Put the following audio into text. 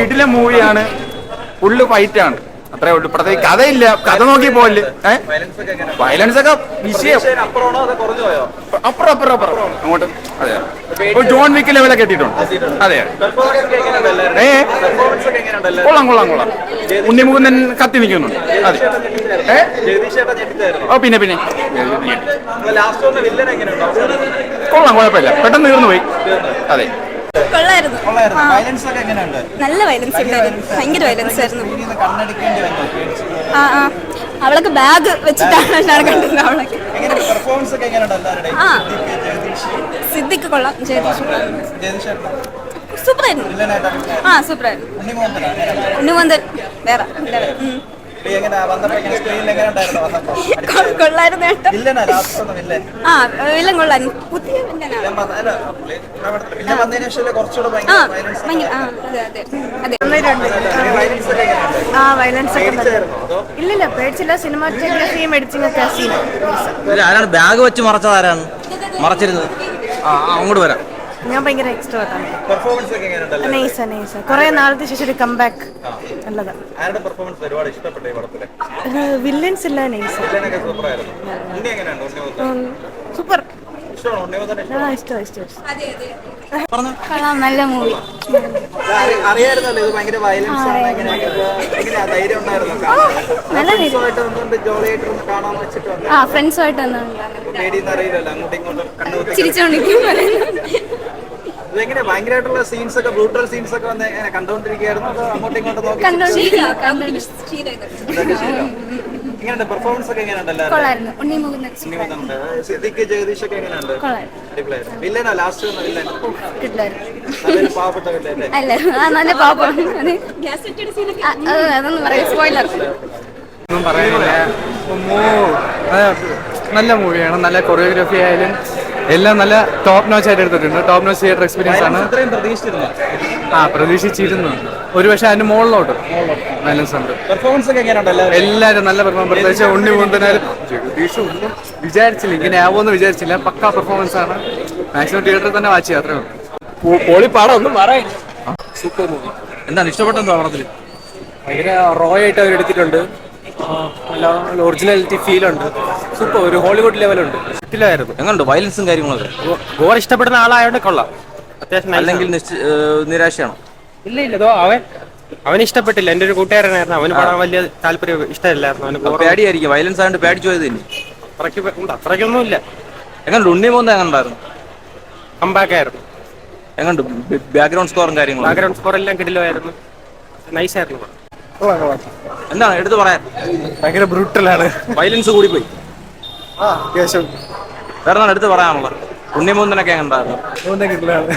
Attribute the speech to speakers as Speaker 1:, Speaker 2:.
Speaker 1: കിടില മൂവിയാണ്. Full fight ആണ്, അത്രേ ഉള്ളൂ. പ്രത്യേകിച്ച് കഥയില്ല, കഥ നോക്കി പോകല്. വയലൻസ് ഒക്കെ വിഷയം അപ്പുറം അപ്പുറം അപ്പുറം അങ്ങോട്ട്. അതെ, ഇപ്പൊ ജോൺ വിക്ക് ലെവലൊക്കെ എത്തിയിട്ടുണ്ട്. അതെ, കൊള്ളാം കൊള്ളാം കൊള്ളാം. ഉണ്ണിമുകുന്ദൻ കത്തി നിൽക്കുന്നുണ്ട്. അതെ, ഓ പിന്നെ പിന്നെ കൊള്ളാം, കുഴപ്പമില്ല, പെട്ടെന്ന് തീർന്നു പോയി. അതെ,
Speaker 2: കൊള്ളായിരുന്നു. നല്ല വയലൻസ് ഉണ്ടായിരുന്നു, ഭയങ്കര വയലൻസ് ആയിരുന്നു. ആ ആ അവളൊക്കെ ബാഗ് വെച്ചിട്ടാണ് കണ്ടത്. അവളൊക്കെ ആ സിദ്ദിഖ് കൊള്ളാം, ജഗദീഷ് സൂപ്പറായിരുന്നു. ആ സൂപ്പറായിരുന്നു. ഉണ്ണിമുകുന്ദൻ വേറെ കൊള്ളായിരുന്നു. ആ വില്ലൻ കൊള്ളായിരുന്നു. പുതിയ
Speaker 3: ഇല്ലില്ല, പേടിച്ചില്ല. സിനിമാറ്റോഗ്രഫിയും എഡിറ്റിംഗ് ഒക്കെ
Speaker 4: ആരാണ് ബാഗ് വെച്ച് മറച്ചത്? മറച്ചിരുന്നത് അങ്ങോട്ട് വരാം.
Speaker 3: ഞാൻ ഭയങ്കര എക്സ്ട്രോട്ടാണ്. കുറെ നാളത്തെ ശേഷം ഒരു കംബാക്ക് നല്ലതാ. വില്ലൻസ് ഇല്ല, നൈസ് സൂപ്പർ.
Speaker 2: നല്ല മൂവി. ആ ഫ്രണ്ട്സുമായിട്ട് ചിരിച്ചോണ്ടിരിക്കും.
Speaker 4: ഭയങ്കരമായിട്ടുള്ള സീൻസ് ഒക്കെ, ബ്രൂട്ടൽ സീൻസ് ഒക്കെ വന്ന് കണ്ടോണ്ടിരിക്കുകയായിരുന്നു. അങ്ങോട്ടും ഇങ്ങോട്ടും പെർഫോമൻസ് ഒക്കെ എങ്ങനെയുണ്ടല്ലോ? സിദ്ദിഖ് ജഗദീഷ് ഒക്കെ എങ്ങനെയുണ്ട്? വില്ലനോ ലാസ്റ്റ് പാവപ്പെട്ട വില്ലൻ?
Speaker 2: നല്ല പാവമാണ്. അതൊന്നും പറയാം, സ്പോയിലർ.
Speaker 1: ഒന്നും പറയാനില്ല. നല്ല മൂവിയാണ്. നല്ല കൊറിയോഗ്രാഫി ആയാലും എല്ലാം നല്ല ടോപ്പ് നോച്ച് ആയിട്ട് എടുത്തിട്ടുണ്ട്. ടോപ്പ് നോച്ച് തിയേറ്റർ എക്സ്പീരിയൻസ് ആണ്. പ്രതീക്ഷിച്ചിരുന്നു. ഒരു പക്ഷേ അതിന്റെ മുകളിലോട്ട് ബാലൻസ് ഉണ്ട്. എല്ലാവരും നല്ല പെർഫോമൻസ്. പ്രത്യേകിച്ച് ഉണ്ണിമുകുന്ദനായാലും ജഗദീഷ് ഒന്നും വിചാരിച്ചില്ല, ഇങ്ങനെ ആവുമെന്ന് വിചാരിച്ചില്ല. പക്കാ പെർഫോമൻസ് ആണ്. മാക്സിമം തിയേറ്ററിൽ തന്നെ വാച്ച് ചെയ്യാം, അത്രേ ഉള്ളൂ. പൊളിപ്പാടം ഒന്നും പറയാം. Super movie.
Speaker 4: എന്താണ് ഇഷ്ടപ്പെട്ടെന്തോ പടത്തിൽ?
Speaker 1: ഭയങ്കര റോ ആയിട്ട് അവർ എടുത്തിട്ടുണ്ട്. നല്ല ഒറിജിനാലിറ്റി ഫീൽ ഉണ്ട്. സൂപ്പർ, ഒരു ഹോളിവുഡ് ലെവലുണ്ട്. ഇഷ്ടമായിരുന്നു.
Speaker 4: എങ്ങനെയുണ്ട് വയലൻസും കാര്യങ്ങളൊക്കെ?
Speaker 1: ഗോർ ഇഷ്ടപ്പെടുന്ന ആളായതുകൊണ്ട് കൊള്ളാം, അത്യാവശ്യം.
Speaker 4: അല്ലെങ്കിൽ നിരാശയാണോ?
Speaker 1: ഇല്ല ഇല്ല, അവന് ഇഷ്ടപ്പെട്ടില്ല. എൻ്റെ ഒരു കൂട്ടുകാരനായിരുന്നു, അവന് പാടാൻ വലിയ താല്പര്യം ഇഷ്ടമില്ലായിരുന്നു. അവന്
Speaker 4: പേടിയായിരിക്കും, വയലൻസ് ആയതുകൊണ്ട് പേടിച്ചു പോയത് തന്നെ.
Speaker 1: അത്രയ്ക്കൊന്നും ഇല്ല.
Speaker 4: എങ്ങനെയുണ്ട് ഉണ്ണിമുകുന്ദൻ? എങ്ങനെയുണ്ടായിരുന്നു?
Speaker 1: കംബാക്ക് ആയിരുന്നു.
Speaker 4: എങ്ങനെയുണ്ട് ബാക്ക്ഗ്രൗണ്ട് സ്കോറും കാര്യങ്ങളും?
Speaker 1: ബാക്ക്ഗ്രൗണ്ട് സ്കോർ എല്ലാം കിടിലമായിരുന്നു, നൈസായിരുന്നു.
Speaker 4: എന്താണ് എടുത്ത് പറയാൻ?
Speaker 1: ഭയങ്കര ബ്രൂട്ടലാണ്,
Speaker 4: വയലൻസ് കൂടിപ്പോയി.
Speaker 1: അത്യാവശ്യം.
Speaker 4: വേറെ എടുത്ത് പറയാനുള്ളത്? ഉണ്ണിമുകുന്ദനൊക്കെ എങ്ങനെയുണ്ടായിരുന്നു?
Speaker 1: കിടിലാണ്.